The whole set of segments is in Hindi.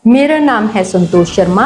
मेरा नाम है संतोष शर्मा।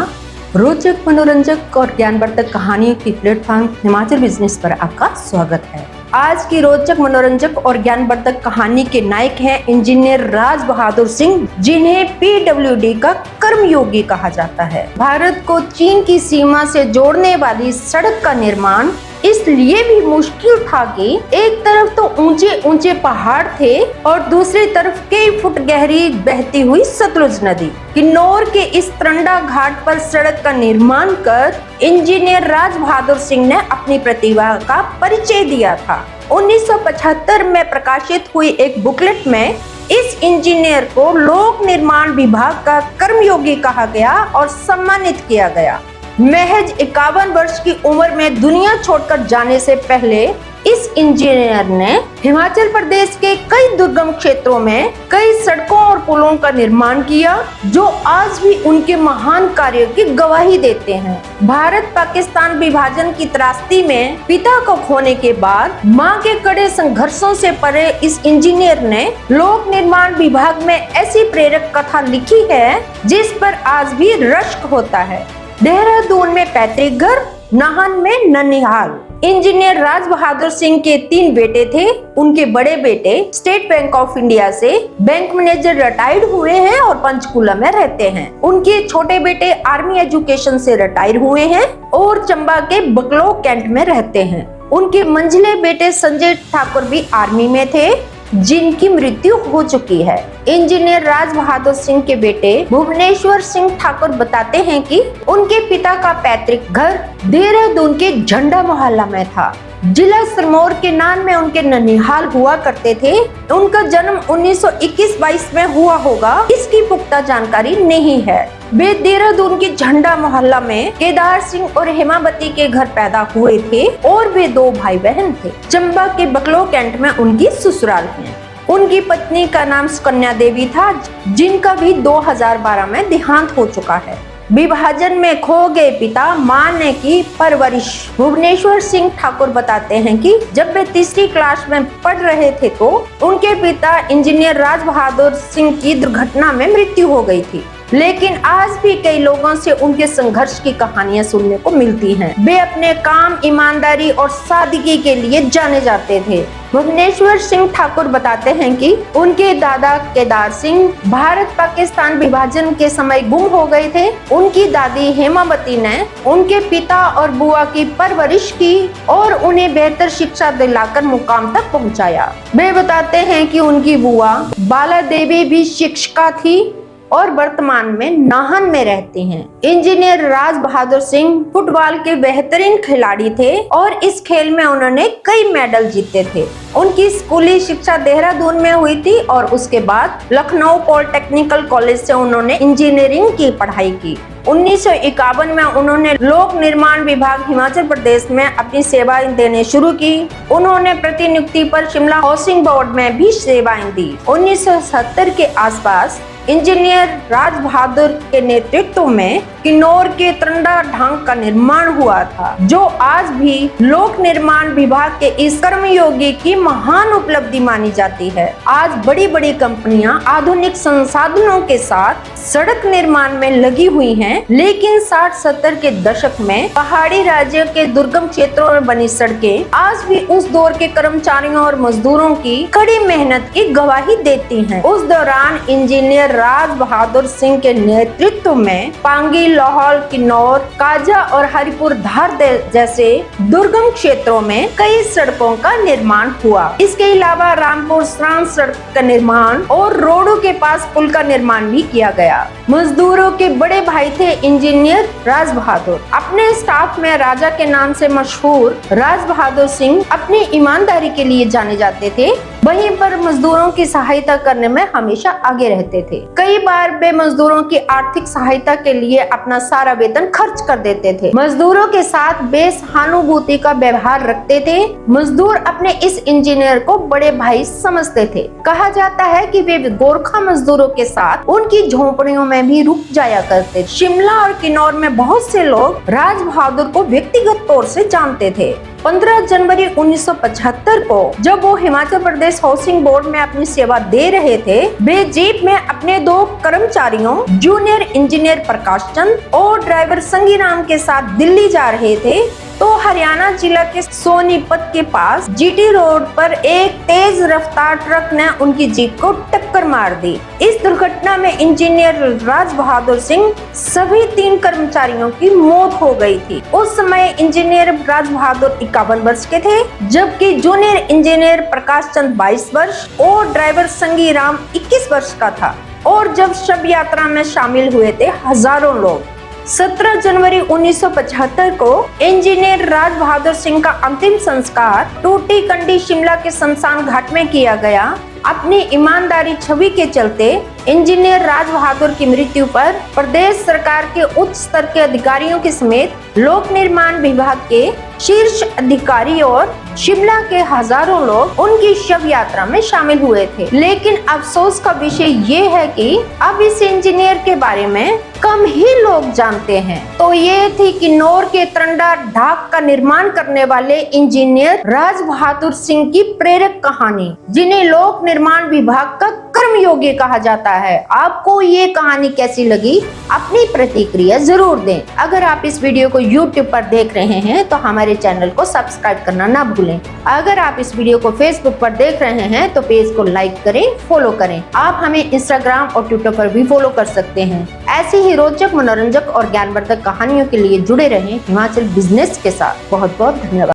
रोचक, मनोरंजक और ज्ञानवर्धक कहानियों की प्लेटफॉर्म हिमाचल बिजनेस पर आपका स्वागत है। आज की रोचक, मनोरंजक और ज्ञानवर्धक कहानी के नायक हैं इंजीनियर राज बहादुर सिंह, जिन्हें पीडब्ल्यूडी का कर्मयोगी कहा जाता है। भारत को चीन की सीमा से जोड़ने वाली सड़क का निर्माण इसलिए भी मुश्किल था कि एक तरफ तो ऊंचे ऊंचे पहाड़ थे और दूसरी तरफ कई फुट गहरी बहती हुई सतलुज नदी। किन्नौर के इस तरंडा घाट पर सड़क का निर्माण कर इंजीनियर राज बहादुर सिंह ने अपनी प्रतिभा का परिचय दिया था। 1975 में प्रकाशित हुई एक बुकलेट में इस इंजीनियर को लोक निर्माण विभाग का कर्मयोगी कहा गया और सम्मानित किया गया। महज 51 वर्ष की उम्र में दुनिया छोड़कर जाने से पहले इस इंजीनियर ने हिमाचल प्रदेश के कई दुर्गम क्षेत्रों में कई सड़कों और पुलों का निर्माण किया, जो आज भी उनके महान कार्यों की गवाही देते हैं। भारत पाकिस्तान विभाजन की त्रासदी में पिता को खोने के बाद मां के कड़े संघर्षों से परे इस इंजीनियर ने लोक निर्माण विभाग में ऐसी प्रेरक कथा लिखी है जिस पर आज भी रश्क होता है। देहरादून में पैतृक घर, नाहन में ननिहाल। इंजीनियर राज बहादुर सिंह के 3 बेटे थे। उनके बड़े बेटे स्टेट बैंक ऑफ इंडिया से बैंक मैनेजर रिटायर्ड हुए हैं और पंचकूला में रहते हैं। उनके छोटे बेटे आर्मी एजुकेशन से रिटायर हुए हैं और चंबा के बकलो कैंट में रहते हैं। उनके मंझले बेटे संजय ठाकुर भी आर्मी में थे, जिनकी मृत्यु हो चुकी है। इंजीनियर राज बहादुर सिंह के बेटे भुवनेश्वर सिंह ठाकुर बताते हैं कि उनके पिता का पैतृक घर देहरादून के झंडा मोहल्ला में था। जिला सिरमौर के नाम में उनके ननिहाल हुआ करते थे। उनका जन्म 1921-22 में हुआ होगा, इसकी पुख्ता जानकारी नहीं है। वे देहरादून के झंडा मोहल्ला में केदार सिंह और हेमावती के घर पैदा हुए थे और वे 2 भाई बहन थे। चंबा के बकलो कैंट में उनकी ससुराल है। उनकी पत्नी का नाम सुकन्या देवी था, जिनका भी 2012 में देहांत हो चुका है। विभाजन में खो गए पिता, मां ने की परवरिश। भुवनेश्वर सिंह ठाकुर बताते हैं कि जब वे 3री क्लास में पढ़ रहे थे तो उनके पिता इंजीनियर राज बहादुर सिंह की दुर्घटना में मृत्यु हो गई थी। लेकिन आज भी कई लोगों से उनके संघर्ष की कहानियां सुनने को मिलती हैं। वे अपने काम, ईमानदारी और सादगी के लिए जाने जाते थे। भुवनेश्वर सिंह ठाकुर बताते हैं कि उनके दादा केदार सिंह भारत पाकिस्तान विभाजन के समय गुम हो गए थे। उनकी दादी हेमावती ने उनके पिता और बुआ की परवरिश की और उन्हें बेहतर शिक्षा दिलाकर मुकाम तक पहुंचाया। वे बताते हैं कि उनकी बुआ बाला देवी भी शिक्षिका थी और वर्तमान में नाहन में रहते हैं। इंजीनियर राज बहादुर सिंह फुटबॉल के बेहतरीन खिलाड़ी थे और इस खेल में उन्होंने कई मेडल जीते थे। उनकी स्कूली शिक्षा देहरादून में हुई थी और उसके बाद लखनऊ पॉलिटेक्निकल कॉलेज से उन्होंने इंजीनियरिंग की पढ़ाई की। 1951 में उन्होंने लोक निर्माण विभाग हिमाचल प्रदेश में अपनी सेवाएं देने शुरू की। उन्होंने प्रतिनियुक्ति पर शिमला हाउसिंग बोर्ड में भी सेवाएं दी। 1970 के आसपास इंजीनियर राज बहादुर के नेतृत्व में किन्नौर के तरंडा ढांग का निर्माण हुआ था, जो आज भी लोक निर्माण विभाग के इस कर्मयोगी की महान उपलब्धि मानी जाती है। आज बड़ी बड़ी कंपनियां आधुनिक संसाधनों के साथ सड़क निर्माण में लगी हुई हैं, लेकिन 60-70 के दशक में पहाड़ी राज्य के दुर्गम क्षेत्रों में बनी सड़कें आज भी उस दौर के कर्मचारियों और मजदूरों की कड़ी मेहनत की गवाही देती हैं। उस दौरान इंजीनियर राज बहादुर सिंह के नेतृत्व में पांगी, लाहौल, किन्नौर, काजा और हरिपुर धार जैसे दुर्गम क्षेत्रों में कई सड़कों का निर्माण हुआ। इसके अलावा रामपुर सरान सड़क का निर्माण और रोडों के पास पुल का निर्माण भी किया गया। मजदूरों के बड़े भाई थे इंजीनियर राज बहादुर। अपने स्टाफ में राजा के नाम से मशहूर राज बहादुर सिंह अपनी ईमानदारी के लिए जाने जाते थे। वहीं पर मजदूरों की सहायता करने में हमेशा आगे रहते थे। कई बार वे मजदूरों की आर्थिक सहायता के लिए अपना सारा वेतन खर्च कर देते थे। मजदूरों के साथ वे सहानुभूति का व्यवहार रखते थे। मजदूर अपने इस इंजीनियर को बड़े भाई समझते थे। कहा जाता है कि वे गोरखा मजदूरों के साथ उनकी झोंपड़ियों में भी रुक जाया करते थे। शिमला और किन्नौर में बहुत से लोग राज बहादुर को व्यक्तिगत तौर से जानते थे। 15 जनवरी 1975 को जब वो हिमाचल प्रदेश हाउसिंग बोर्ड में अपनी सेवा दे रहे थे, वे जीप में अपने 2 कर्मचारियों जूनियर इंजीनियर प्रकाश चंद और ड्राइवर संगीराम के साथ दिल्ली जा रहे थे तो हरियाणा जिला के सोनीपत के पास जीटी रोड पर एक तेज रफ्तार ट्रक ने उनकी जीप को टक्कर मार दी। इस दुर्घटना में इंजीनियर राज बहादुर सिंह सभी 3 कर्मचारियों की मौत हो गई थी। उस समय इंजीनियर राज बहादुर 51 वर्ष के थे, जबकि जूनियर इंजीनियर प्रकाश चंद 22 वर्ष और ड्राइवर संगीराम 21 वर्ष का था। और जब शव यात्रा में शामिल हुए थे हजारों लोग। 17 जनवरी 1975 को इंजीनियर राज बहादुर सिंह का अंतिम संस्कार टूटी कंडी शिमला के शमशान घाट में किया गया। अपनी ईमानदारी छवि के चलते इंजीनियर राज बहादुर की मृत्यु पर प्रदेश सरकार के उच्च स्तर के अधिकारियों के समेत लोक निर्माण विभाग के शीर्ष अधिकारी और शिमला के हजारों लोग उनकी शव यात्रा में शामिल हुए थे। लेकिन अफसोस का विषय ये है कि अब इस इंजीनियर के बारे में कम ही लोग जानते हैं। तो ये थी किन्नौर के तरंडा ढाक का निर्माण करने वाले इंजीनियर राज बहादुर सिंह की प्रेरक कहानी, जिन्हें लोक निर्माण विभाग का कर्मयोगी कहा जाता है। आपको ये कहानी कैसी लगी? अपनी प्रतिक्रिया जरूर दें। अगर आप इस वीडियो को YouTube पर देख रहे हैं तो हमारे चैनल को सब्सक्राइब करना ना भूलें। अगर आप इस वीडियो को Facebook पर देख रहे हैं तो पेज को लाइक करें, फॉलो करें। आप हमें Instagram और Twitter पर भी फॉलो कर सकते हैं। ऐसी ही रोचक, मनोरंजक और ज्ञानवर्धक कहानियों के लिए जुड़े रहें हिमाचल बिजनेस के साथ। बहुत बहुत धन्यवाद।